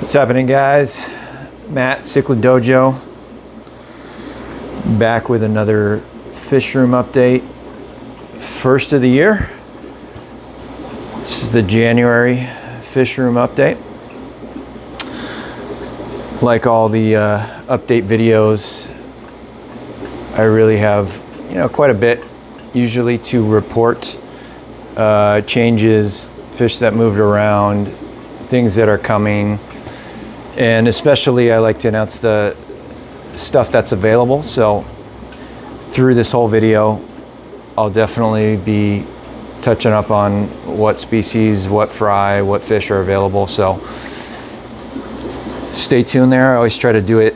What's happening, guys? Matt, Cichlid Dojo, back with another Fishroom update. First of the year. This is the January Fishroom update. Like all the update videos, I really have, quite a bit usually to report. Changes, fish that moved around, things that are coming. And especially I like to announce the stuff that's available. So through this whole video, I'll definitely be touching up on what species, what fry, what fish are available. So stay tuned there. I always try to do it,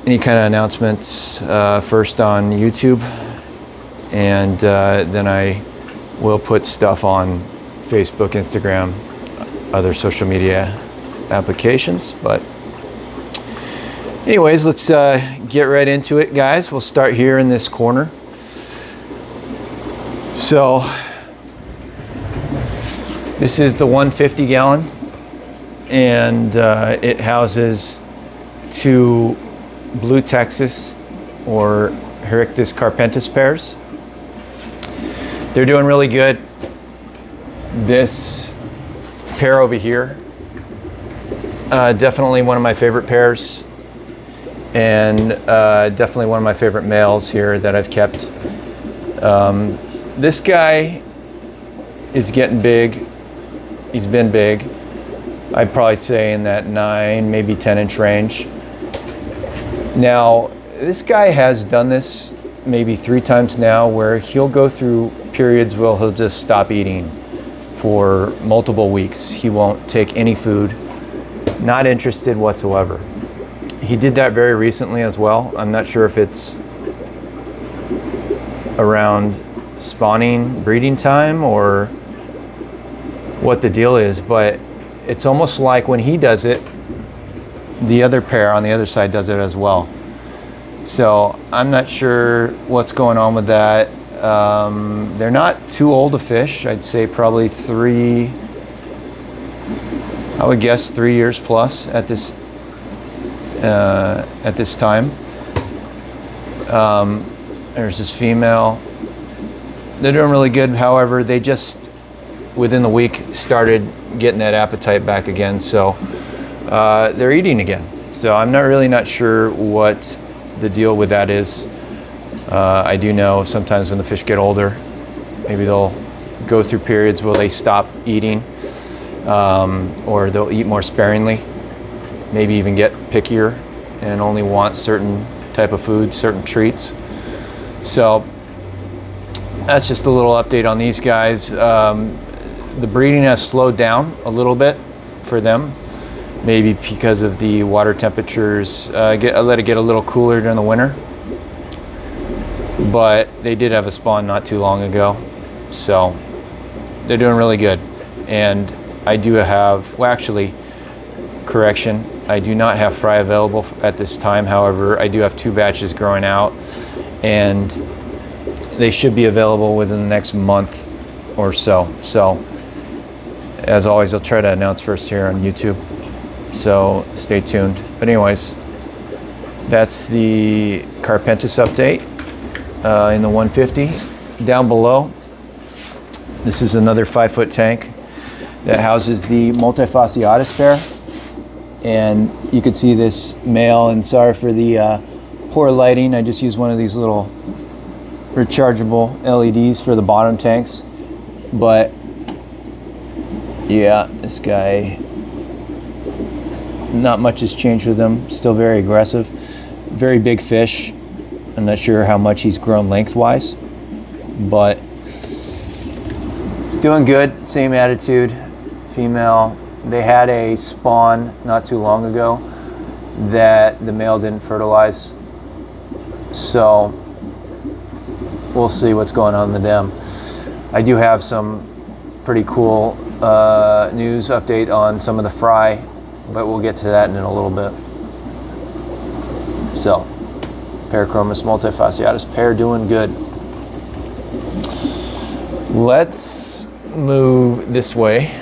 any kind of announcements first on YouTube. And then I will put stuff on Facebook, Instagram, other social media applications. But anyways, let's get right into it, guys. We'll start here in this corner. So this is the 150 gallon, and it houses two blue Texas or Herictus carpentis pairs. They're doing really good. This pair over here, definitely one of my favorite pairs, and definitely one of my favorite males here that I've kept. This guy is getting big. He's been big. I'd probably say in that 9, maybe 10-inch range. Now, this guy has done this maybe 3 times now, where he'll go through periods where he'll just stop eating for multiple weeks. He won't take any food. Not interested whatsoever. He did that very recently as well. I'm not sure if it's around spawning, breeding time, or what the deal is, but it's almost like when he does it, the other pair on the other side does it as well. So I'm not sure what's going on with that. They're not too old to fish. I'd say probably 3, I would guess 3 years plus at this time. There's this female. They're doing really good. However, they just within the week started getting that appetite back again. So they're eating again. So I'm not sure what the deal with that is. I do know sometimes when the fish get older, maybe they'll go through periods where they stop eating. Or they'll eat more sparingly, maybe even get pickier and only want certain type of food, certain treats. So that's just a little update on these guys. The breeding has slowed down a little bit for them, maybe because of the water temperatures. I let it get a little cooler during the winter, but they did have a spawn not too long ago, so they're doing really good. And I do have, well, actually, correction, I do not have fry available at this time. However, I do have 2 batches growing out, and they should be available within the next month or so. So, as always, I'll try to announce first here on YouTube. So, stay tuned. But anyways, that's the carpentis update in the 150. Down below, this is another 5-foot tank that houses the Multi-faucet pair, and you can see this male. And sorry for the poor lighting. I just used one of these little rechargeable LEDs for the bottom tanks. But yeah, this guy, not much has changed with him. Still very aggressive, very big fish. I'm not sure how much he's grown lengthwise, but he's doing good. Same attitude. Female. They had a spawn not too long ago that the male didn't fertilize, so we'll see what's going on with them. I do have some pretty cool news update on some of the fry, but we'll get to that in a little bit. So Parachromis multifasciatus pair doing good. Let's move this way.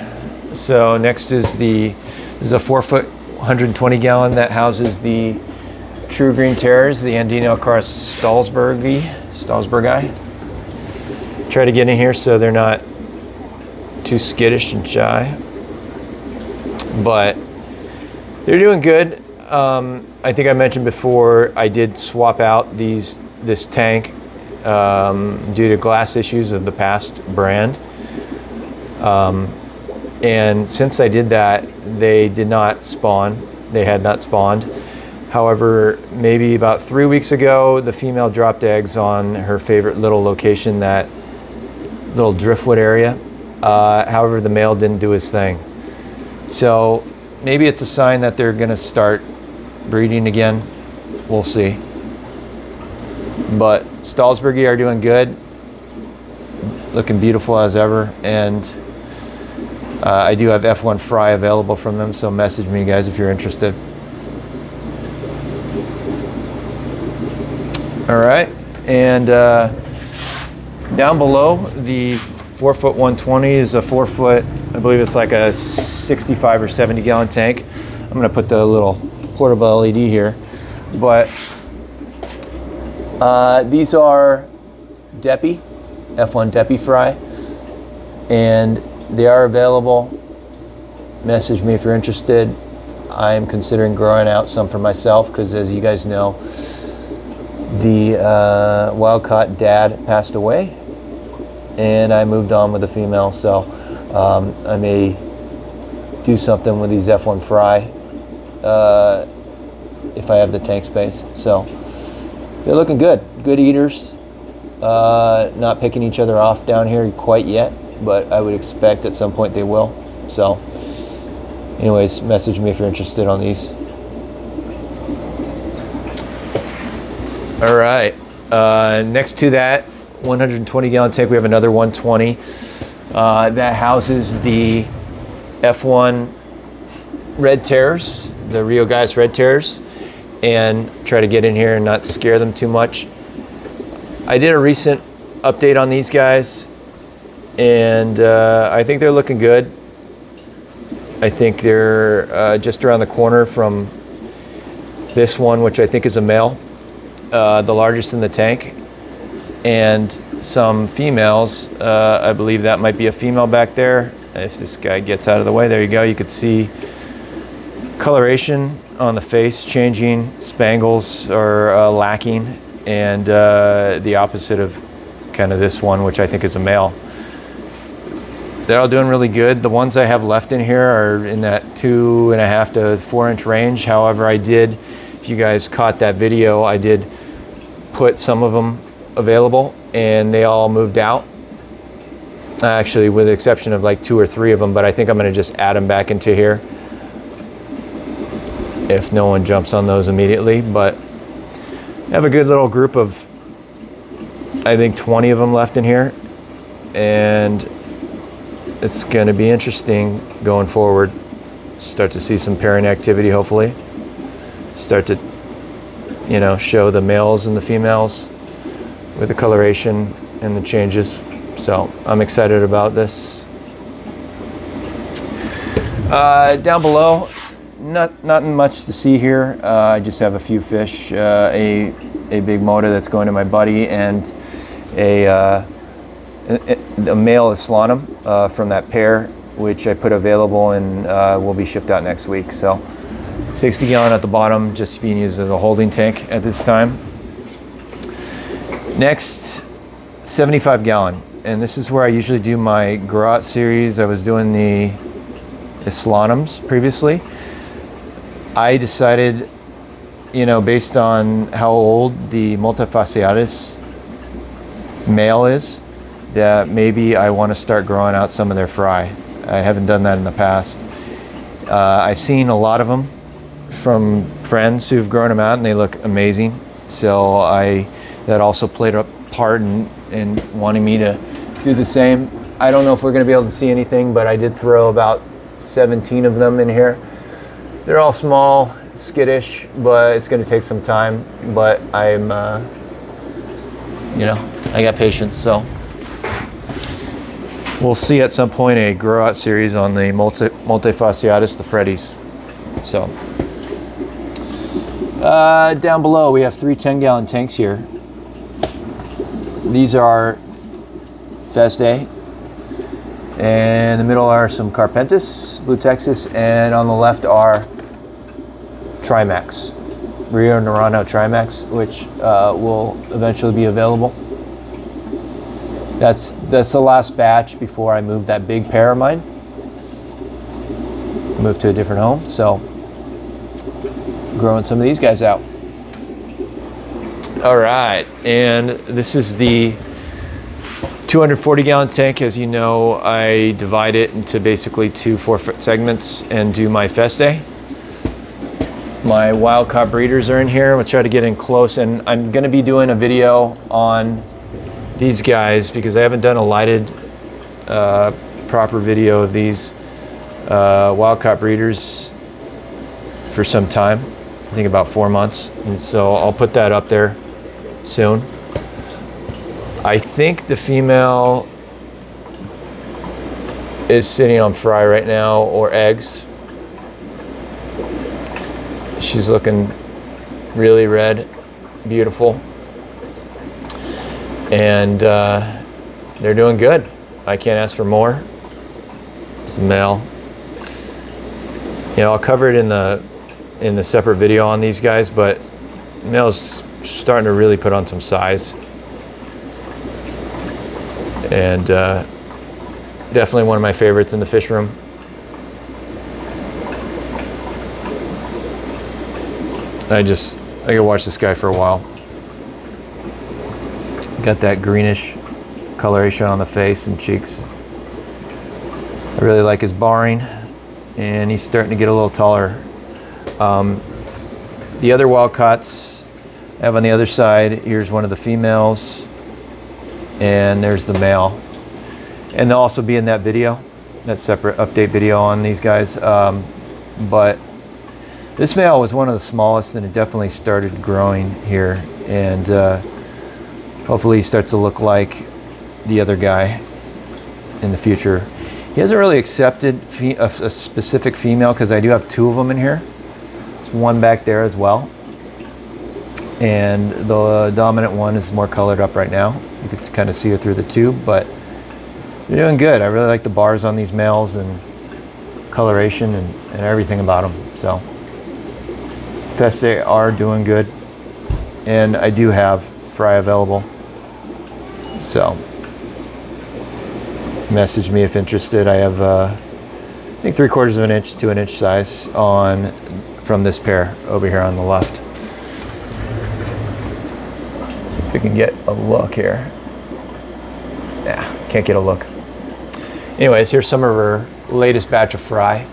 So next is the This is a 4-foot, 120 gallon that houses the True Green Terrors, the Andino across Stahlsbergy. Try to get in here so they're not too skittish and shy, but they're doing good. I think I mentioned before I did swap out this tank due to glass issues of the past brand, and since I did that, they did not spawn. They had not spawned. However, maybe about 3 weeks ago, the female dropped eggs on her favorite little location, that little driftwood area. However, the male didn't do his thing. So maybe it's a sign that they're gonna start breeding again. We'll see. But Stahlsbergy are doing good, looking beautiful as ever, and I do have F1 fry available from them, so message me, guys, if you're interested. All right, and down below, the 4-foot 120 is a 4-foot, I believe it's like a 65 or 70 gallon tank. I'm gonna put the little portable LED here, but these are Depuy, F1 Depuy fry, and they are available. Message me if you're interested. I am considering growing out some for myself because, as you guys know, the wild-caught dad passed away and I moved on with the female, so I may do something with these F1 fry if I have the tank space. So they're looking good eaters, not picking each other off down here quite yet, but I would expect at some point they will. So anyways, message me if you're interested on these. All right, next to that 120 gallon tank, we have another 120 that houses the F1 red terrors, the Rio guys red terrors, and try to get in here and not scare them too much. I did a recent update on these guys, and I think they're looking good. I think they're just around the corner from this one, which I think is a male. The largest in the tank, and some females. I believe that might be a female back there. If this guy gets out of the way, there you go. You could see coloration on the face changing, spangles are lacking, and the opposite of kind of this one, which I think is a male. They're all doing really good. The ones I have left in here are in that 2.5 to 4 inch range. However, I did, if you guys caught that video, I did put some of them available and they all moved out. Actually, with the exception of like 2 or 3 of them, but I think I'm gonna just add them back into here if no one jumps on those immediately. But I have a good little group of, I think 20 of them left in here, and it's gonna be interesting going forward. Start to see some pairing activity, hopefully. Start to, you know, show the males and the females with the coloration and the changes. So I'm excited about this. Down below, not much to see here. I just have a few fish, a big motor that's going to my buddy, and a male is slantum from that pair, which I put available and will be shipped out next week. So 60 gallon at the bottom, just being used as a holding tank at this time. Next, 75 gallon. And this is where I usually do my grow out series. I was doing the slantums previously. I decided, you know, based on how old the Multi-faucet male is, that maybe I want to start growing out some of their fry. I haven't done that in the past. I've seen a lot of them from friends who've grown them out and they look amazing. So that also played a part in wanting me to do the same. I don't know if we're going to be able to see anything, but I did throw about 17 of them in here. They're all small, skittish, but it's going to take some time. But I'm, you know, I got patience, so we'll see at some point a grow out series on the Multi-faucet, the Freddies. So down below we have 3 10-gallon tanks here. These are Festae, and in the middle are some Carpentis, Blue Texas, and on the left are Trimax, Rio Niltopic Trimax, which will eventually be available. That's the last batch before I move that big pair of mine. Move to a different home, so growing some of these guys out. All right, and this is the 240-gallon tank. As you know, I divide it into basically 2 4-foot segments and do my Festae. My wild caught breeders are in here. We'll try to get in close, and I'm going to be doing a video on these guys because I haven't done a lighted proper video of these wild caught breeders for some time. I think about 4 months, and so I'll put that up there soon. I think the female is sitting on fry right now, or eggs. She's looking really red, beautiful, and they're doing good. I can't ask for more. It's a male. You know, I'll cover it in the separate video on these guys, but male's starting to really put on some size, and definitely one of my favorites in the fish room. I could watch this guy for a while. Got that greenish coloration on the face and cheeks. I really like his barring, and he's starting to get a little taller. The other wild caughts I have on the other side, here's one of the females, and there's the male. And they'll also be in that video, that separate update video on these guys. But this male was one of the smallest, and it definitely started growing here. And hopefully he starts to look like the other guy in the future. He hasn't really accepted a specific female because I do have 2 of them in here. There's one back there as well. And the dominant one is more colored up right now. You can kind of see it through the tube, but they're doing good. I really like the bars on these males and coloration and everything about them. So Festae are doing good, and I do have fry available. So message me if interested. I have I think 3/4 of an inch to 1 inch size from this pair over here on the left. See if we can get a look here. Yeah, can't get a look. Anyways, here's some of our latest batch of fry.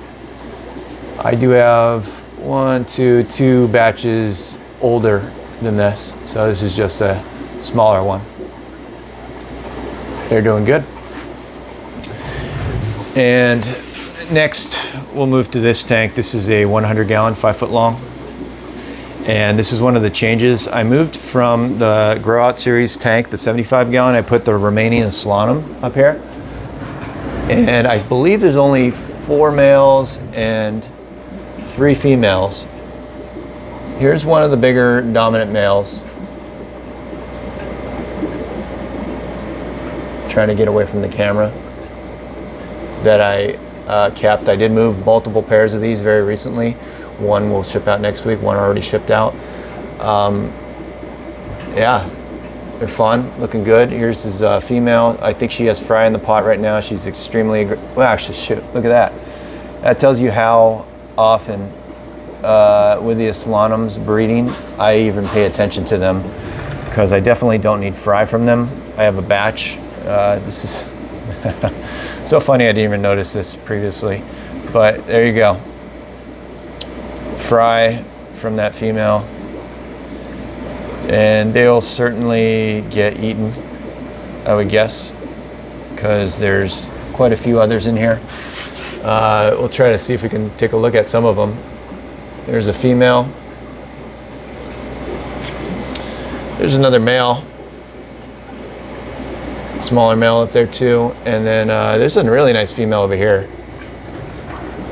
I do have 2 batches older than this, so this is just a smaller one. They're doing good. And next we'll move to this tank. This is a 100-gallon, 5-foot long. And this is one of the changes. I moved from the Grow Out Series tank, the 75-gallon. I put the Romanian slantum up here. And I believe there's only 4 males and 3 females. Here's one of the bigger dominant males. Trying to get away from the camera. That I kept. I did move multiple pairs of these very recently. One will ship out next week, one already shipped out. Yeah, they're fun, looking good. Here's his female. I think she has fry in the pot right now. She's extremely, well, actually, shoot, look at that. That tells you how often with the Aslanums breeding, I even pay attention to them, because I definitely don't need fry from them. I have a batch. This is so funny, I didn't even notice this previously, but there you go. Fry from that female, and they'll certainly get eaten, I would guess, because there's quite a few others in here. We'll try to see if we can take a look at some of them. There's a female. There's another male. Smaller male up there too, and then there's a really nice female over here.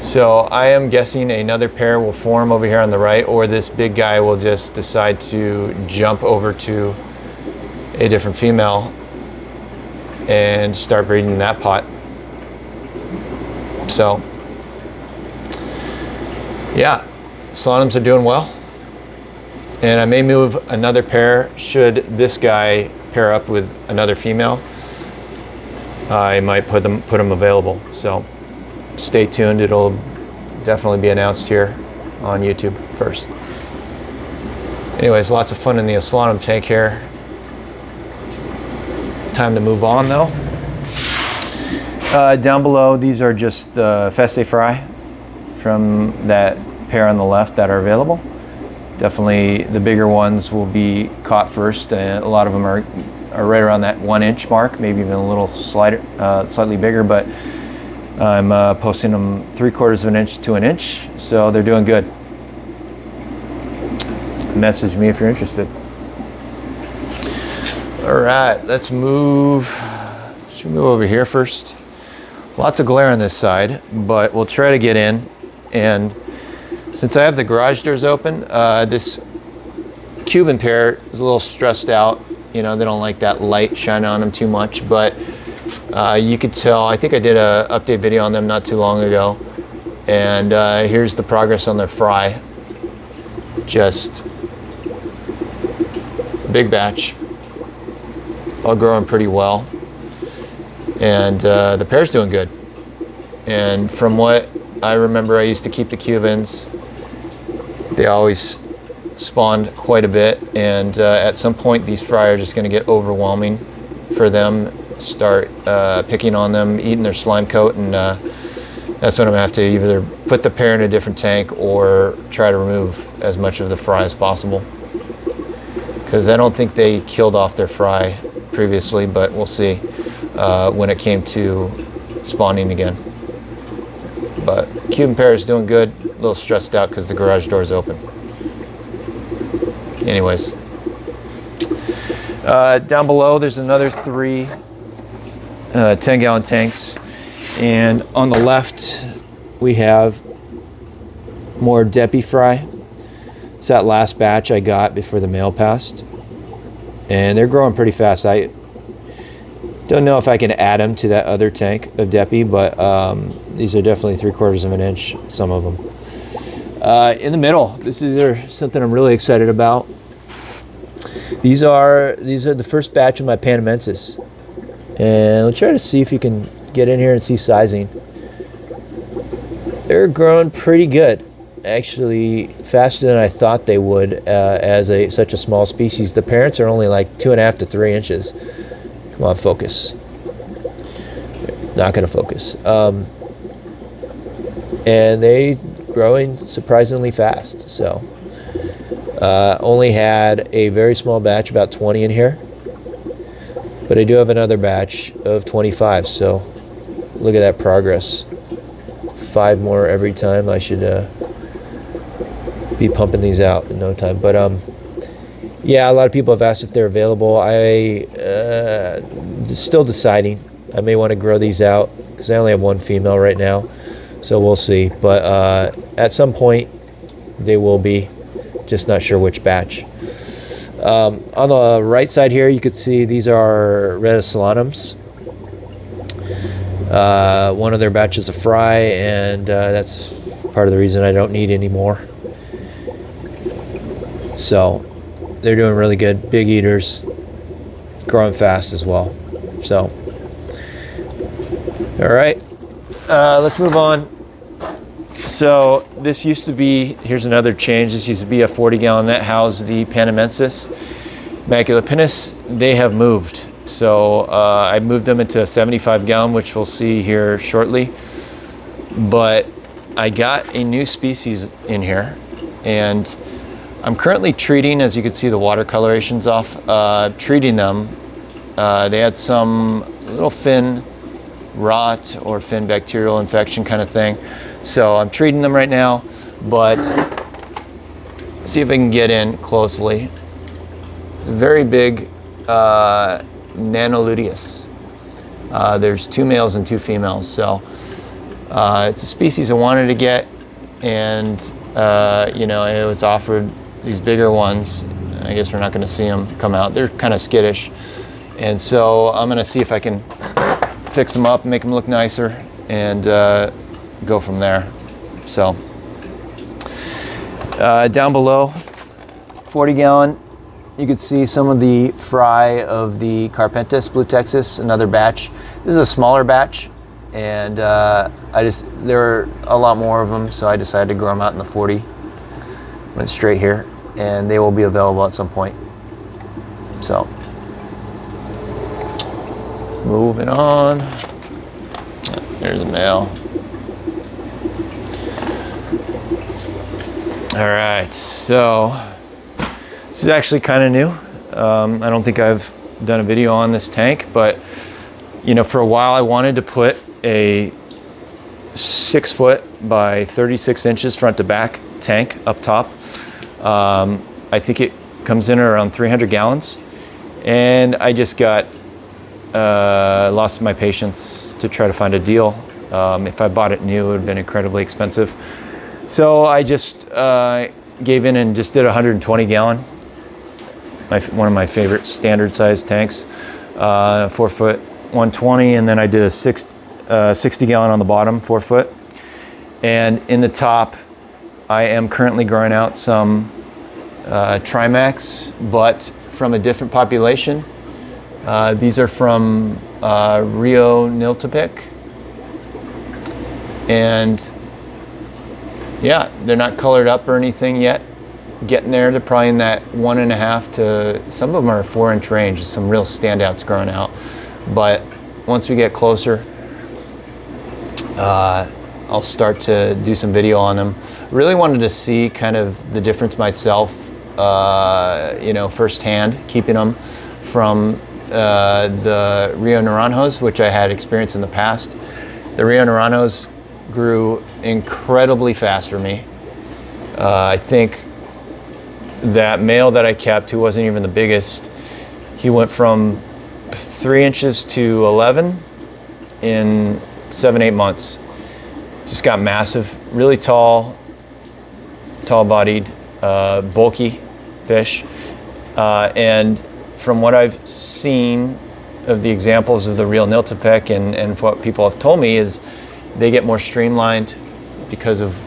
So I am guessing another pair will form over here on the right, or this big guy will just decide to jump over to a different female and start breeding in that pot. So yeah, slantums are doing well. And I may move another pair should this guy pair up with another female. I might put them available. So stay tuned. It'll definitely be announced here on YouTube first. Anyways, lots of fun in the slantum tank here. Time to move on though. Down below, these are just Festae fry from that pair on the left that are available. Definitely the bigger ones will be caught first, and a lot of them are right around that 1 inch mark, maybe even a little slightly bigger, but I'm posting them 3/4 of an inch to an inch, so they're doing good. Message me if you're interested. All right, let's move. Should we move over here first? Lots of glare on this side, but we'll try to get in. And since I have the garage doors open, this Cuban pair is a little stressed out. You know, they don't like that light shining on them too much, but you could tell. I think I did a update video on them not too long ago, and here's the progress on their fry. Just big batch, all growing pretty well, and the pair's doing good. And from what I remember, I used to keep the Cubans. They always spawned quite a bit, and at some point these fry are just going to get overwhelming for them, start picking on them, eating their slime coat, and that's when I'm going to have to either put the pair in a different tank or try to remove as much of the fry as possible, because I don't think they killed off their fry previously, but we'll see when it came to spawning again. But Cuban pair is doing good, a little stressed out because the garage door is open. Anyways, down below there's another 3 10-gallon tanks, and on the left we have more Depuy fry. It's that last batch I got before the male passed, and they're growing pretty fast. I don't know if I can add them to that other tank of Depuy, but these are definitely 3/4 of an inch, some of them. In the middle, this is something I'm really excited about. These are the first batch of my Panamensis, and we'll try to see if you can get in here and see sizing. They're growing pretty good, actually faster than I thought they would as such a small species. The parents are only like 2.5 to 3 inches. Come on, focus. Not going to focus. And they growing surprisingly fast. So only had a very small batch, about 20 in here, but I do have another batch of 25. So look at that progress. 5 more every time. I should be pumping these out in no time. But yeah, a lot of people have asked if they're available. I still deciding. I may want to grow these out because I only have 1 female right now, so we'll see. But at some point they will be, just not sure which batch. On the right side here, you can see these are red slantums. One of their batches of fry, and that's part of the reason I don't need any more. So they're doing really good, big eaters, growing fast as well. So all right, let's move on. So this used to be, here's another change. This used to be a 40-gallon that housed the Panamensis, Maculopinis. They have moved. So I moved them into a 75-gallon, which we'll see here shortly. But I got a new species in here, and I'm currently treating, as you can see the water coloration's off, treating them. They had some little fin rot or fin bacterial infection kind of thing. So I'm treating them right now, but see if I can get in closely. It's a very big Nanoludius. There's 2 males and 2 females, so It's a species I wanted to get, and you know, I was offered these bigger ones. I guess we're not going to see them come out. They're kind of skittish, and so I'm going to see if I can fix them up, make them look nicer, and go from there. So down below, 40 gallon, you could see some of the fry of the Carpentis Blue Texas, another batch. This is a smaller batch, and there were a lot more of them, so I decided to grow them out in the 40. Went straight here, and they will be available at some point. So, moving on. There's a male. All right, so this is actually kind of new. I don't think I've done a video on this tank, but you know, for a while I wanted to put a 6 foot by 36 inches front to back tank up top. I think it comes in around 300 gallons, and I just got lost my patience to try to find a deal. If I bought it new, it would have been incredibly expensive. So I just gave in and just did a 120 gallon, one of my favorite standard size tanks, 4 foot 120, and then I did a 60 gallon on the bottom, 4 foot. And in the top, I am currently growing out some Trimax, but from a different population. These are from Rio Niltopic, and yeah, they're not colored up or anything yet. Getting there, they're probably in that 1.5 to, some of them are 4-inch range. Some real standouts growing out. But once we get closer, I'll start to do some video on them. Really wanted to see kind of the difference myself, you know, firsthand, keeping them from the Rio Naranjos, which I had experience in the past. The Rio Naranjos grew incredibly fast for me. I think that male that I kept, who wasn't even the biggest, he went from 3 inches to 11 in 7-8 months. Just got massive, really tall bodied, bulky fish. And from what I've seen of the examples of the Rio Niltopic and what people have told me, is they get more streamlined because of,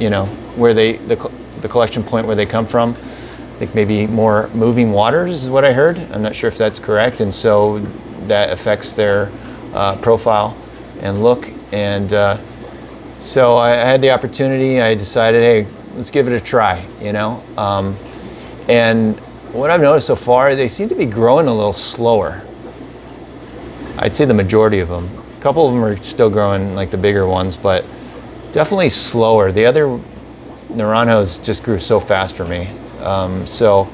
you know, where the collection point where they come from. I think maybe more moving waters is what I heard. I'm not sure if that's correct, and so that affects their profile and look. And so I had the opportunity. I decided, hey, let's give it a try, you know. And what I've noticed so far, they seem to be growing a little slower. I'd say the majority of them. A couple of them are still growing like the bigger ones, but definitely slower. The other Naranjos just grew so fast for me. So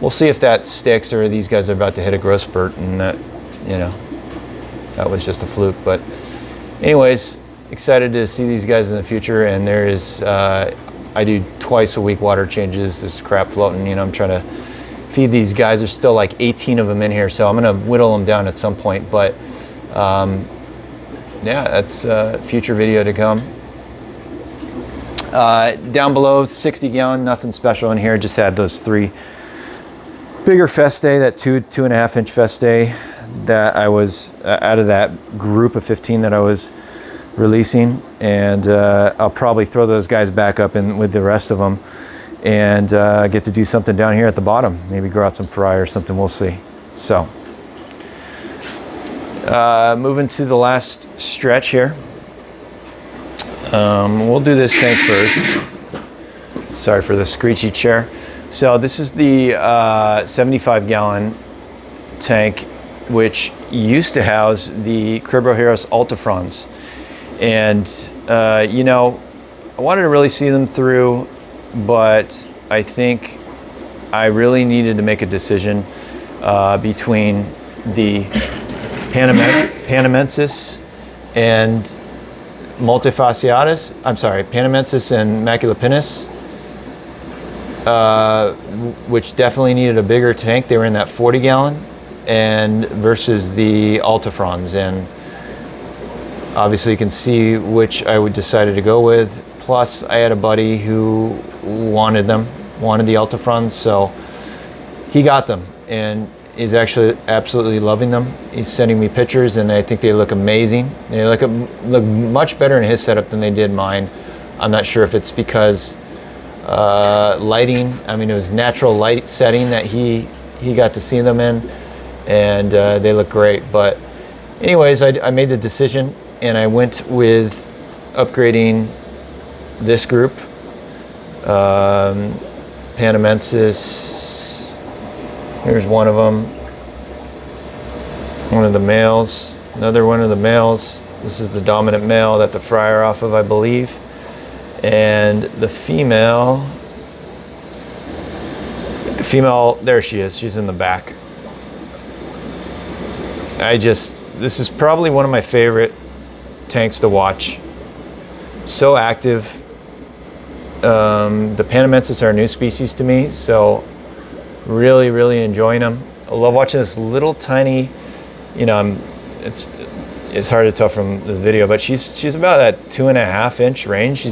we'll see if that sticks, or these guys are about to hit a growth spurt, and that, you know, that was just a fluke. But anyways, excited to see these guys in the future. And there is, I do twice a week water changes. This crap floating, you know, I'm trying to feed these guys. There's still like 18 of them in here, so I'm gonna whittle them down at some point. But yeah, that's a future video to come. Down below, 60 gallon, nothing special in here. Just had those 3 bigger Festae, that 2.5 inch Festae that I was out of that group of 15 that I was releasing. And I'll probably throw those guys back up in with the rest of them, and get to do something down here at the bottom. Maybe grow out some fry or something, we'll see. So moving to the last stretch here. We'll do this tank first. Sorry for the screechy chair. So this is the 75 gallon tank, which used to house the Cribroheros Altifrons. And you know, I wanted to really see them through, but I think I really needed to make a decision between the Panamensis and Multi-faucet, Panamensis and Maculopinis, which definitely needed a bigger tank. They were in that 40 gallon, and versus the Altifrons. And Obviously you can see which I would decided to go with. Plus I had a buddy who wanted the Ultrafrons, so he got them and is actually absolutely loving them. He's sending me pictures and I think they look amazing. They look much better in his setup than they did mine. I'm not sure if it's because lighting, I mean it was natural light setting that he got to see them in, and they look great. But anyways, I made the decision and I went with upgrading this group, Panamensis. Here's one of them, one of the males, another one of the males. This is the dominant male that the fry are off of, I believe. And the female, there she is, she's in the back. This is probably one of my favorite tanks to watch. So active. The Panamensis are a new species to me, so really, really enjoying them. I love watching this little tiny, it's hard to tell from this video, but she's about that 2.5 inch range.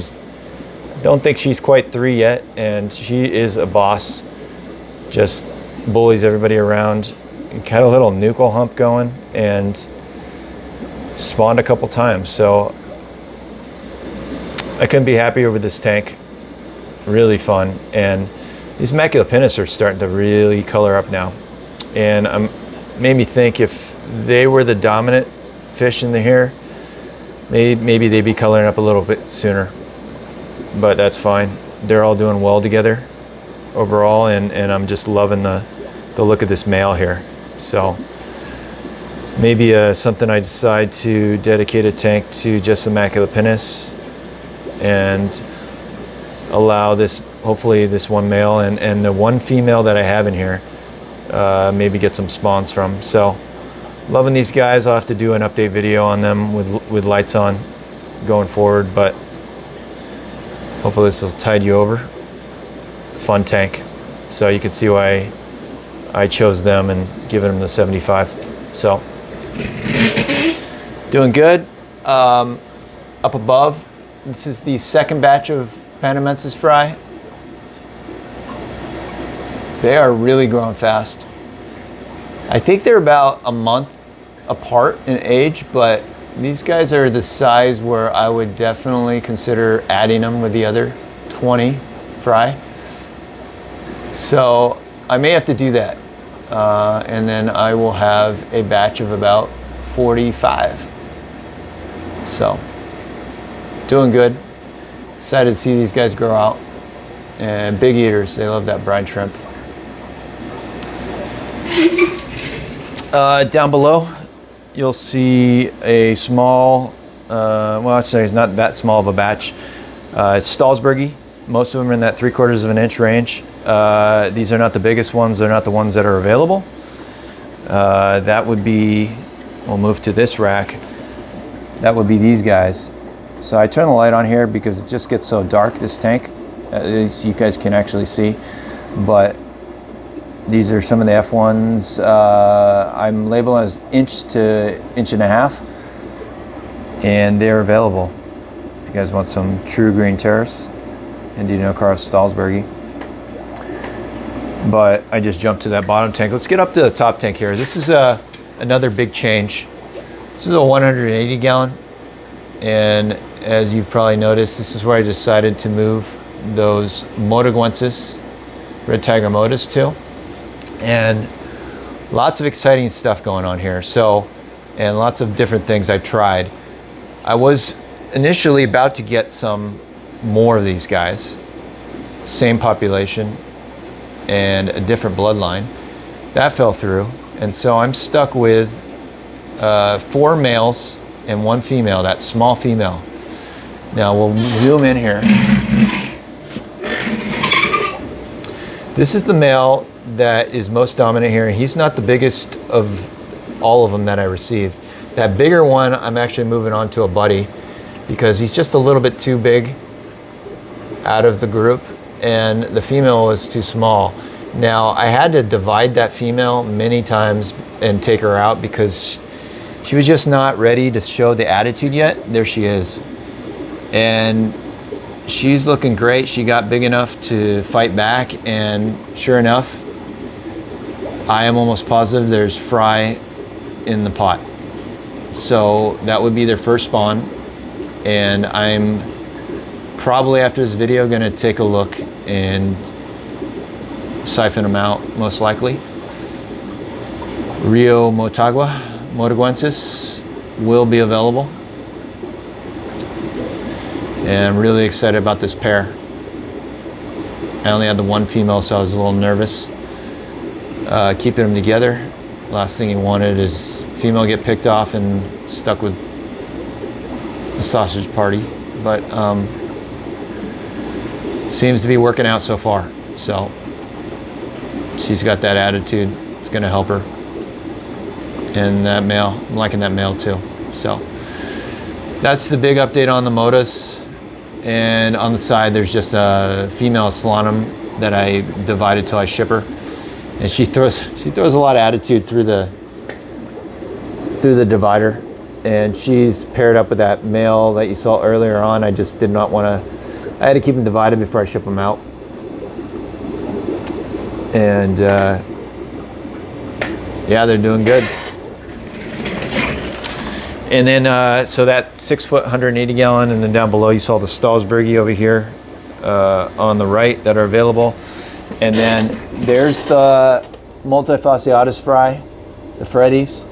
Don't think she's quite 3 yet, and she is a boss. Just bullies everybody around. Had a little nuchal hump going and spawned a couple times, so I couldn't be happier with this tank. Really fun, and these Maculopinis are starting to really color up now, and made me think if they were the dominant fish in the here, maybe they'd be coloring up a little bit sooner, but that's fine. They're all doing well together overall, and I'm just loving the look of this male here. So maybe something I decide to dedicate a tank to just the Maculopinis and allow this, hopefully this one male and the one female that I have in here, maybe get some spawns from. So loving these guys. I'll have to do an update video on them with lights on going forward, but hopefully this will tide you over. Fun tank. So you can see why I chose them and given them the 75. So doing good. Up above, this is the second batch of Panamensis fry. They are really growing fast. I think they're about a month apart in age, but these guys are the size where I would definitely consider adding them with the other 20 fry. So I may have to do that. And then I will have a batch of about 45. So doing good. Excited to see these guys grow out. And big eaters, they love that brine shrimp. Down below, you'll see a small, well actually it's not that small of a batch. It's Stahlsbergy. Most of them are in that 3/4 of an inch range. These are not the biggest ones. They're not the ones that are available. That would be, we'll move to this rack. That would be these guys. So I turn the light on here because it just gets so dark, this tank. At least you guys can actually see. But these are some of the F1s. I'm labeling as 1 to 1.5 inch. And they're available. If you guys want some true green terrace, Indian Cross Stahlsbergy. But I just jumped to that bottom tank. Let's get up to the top tank here. This is another big change. This is a 180 gallon. And as you've probably noticed, this is where I decided to move those Motoguensas, red tiger motas to. And lots of exciting stuff going on here. So, and lots of different things I tried. I was initially about to get some more of these guys, same population and a different bloodline. That fell through, and so I'm stuck with 4 males and 1 female, that small female. Now we'll zoom in here. This is the male that is most dominant here. He's not the biggest of all of them that I received. That bigger one I'm actually moving on to a buddy because he's just a little bit too big out of the group, and the female was too small. Now I had to divide that female many times and take her out because She was just not ready to show the attitude yet. There she is. And she's looking great. She got big enough to fight back, and sure enough, I am almost positive there's fry in the pot. So that would be their first spawn, and I'm probably after this video gonna take a look and siphon them out, most likely. Rio Motoguensas will be available, and I'm really excited about this pair. I only had the one female, so I was a little nervous keeping them together. Last thing you wanted is female get picked off and stuck with a sausage party, but seems to be working out so far. So she's got that attitude. It's going to help her. And that male, I'm liking that male too. So that's the big update on the Motas. And on the side, there's just a female slantum that I divided till I ship her. And she throws a lot of attitude through the divider. And she's paired up with that male that you saw earlier on. I just did not want to, I had to keep them divided before I ship them out. And yeah, they're doing good. And then, so that 6 foot, 180 gallon, and then down below you saw the Stahlsbergy over here on the right that are available. And then there's the Multi-faucet fry, the Freddies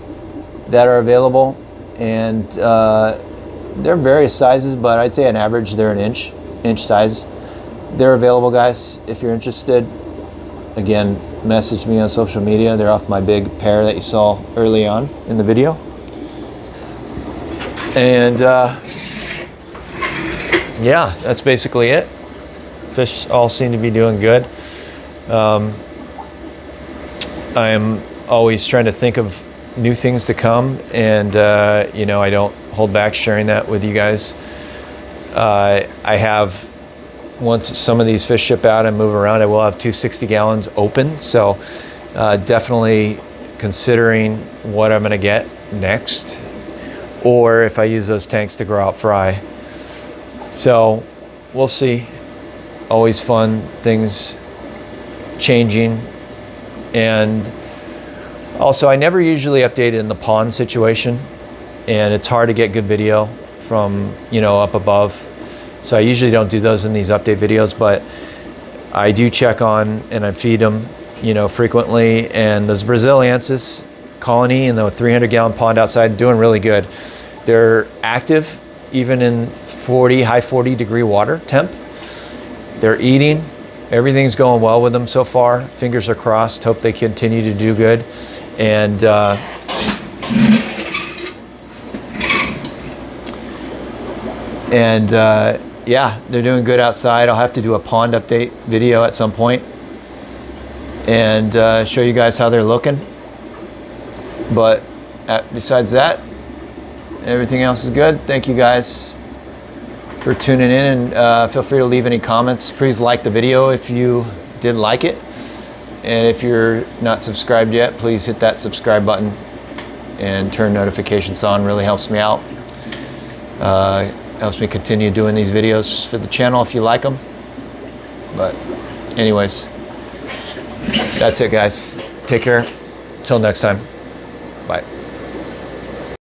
that are available. And they're various sizes, but I'd say on average they're an inch size. They're available, guys, if you're interested. Again, message me on social media. They're off my big pair that you saw early on in the video. And yeah, that's basically it. Fish all seem to be doing good. I am always trying to think of new things to come, and you know, I don't hold back sharing that with you guys. I have, once some of these fish ship out and move around, I will have 260 gallons open. So definitely considering what I'm gonna get next, or if I use those tanks to grow out fry. So we'll see. Always fun, things changing. And also, I never usually update in the pond situation, and it's hard to get good video from, you know, up above. So I usually don't do those in these update videos, but I do check on and I feed them, you know, frequently. And those Braziliensis colony in the 300 gallon pond outside doing really good. They're active even in high 40 degree water temp. They're eating. Everything's going well with them so far. Fingers are crossed. Hope they continue to do good. And yeah, they're doing good outside. I'll have to do a pond update video at some point and show you guys how they're looking. But besides that, everything else is good. Thank you guys for tuning in, and feel free to leave any comments. Please like the video if you did like it. And if you're not subscribed yet, please hit that subscribe button and turn notifications on. Really helps me out. Helps me continue doing these videos for the channel if you like them. But anyways, that's it, guys. Take care. Till next time.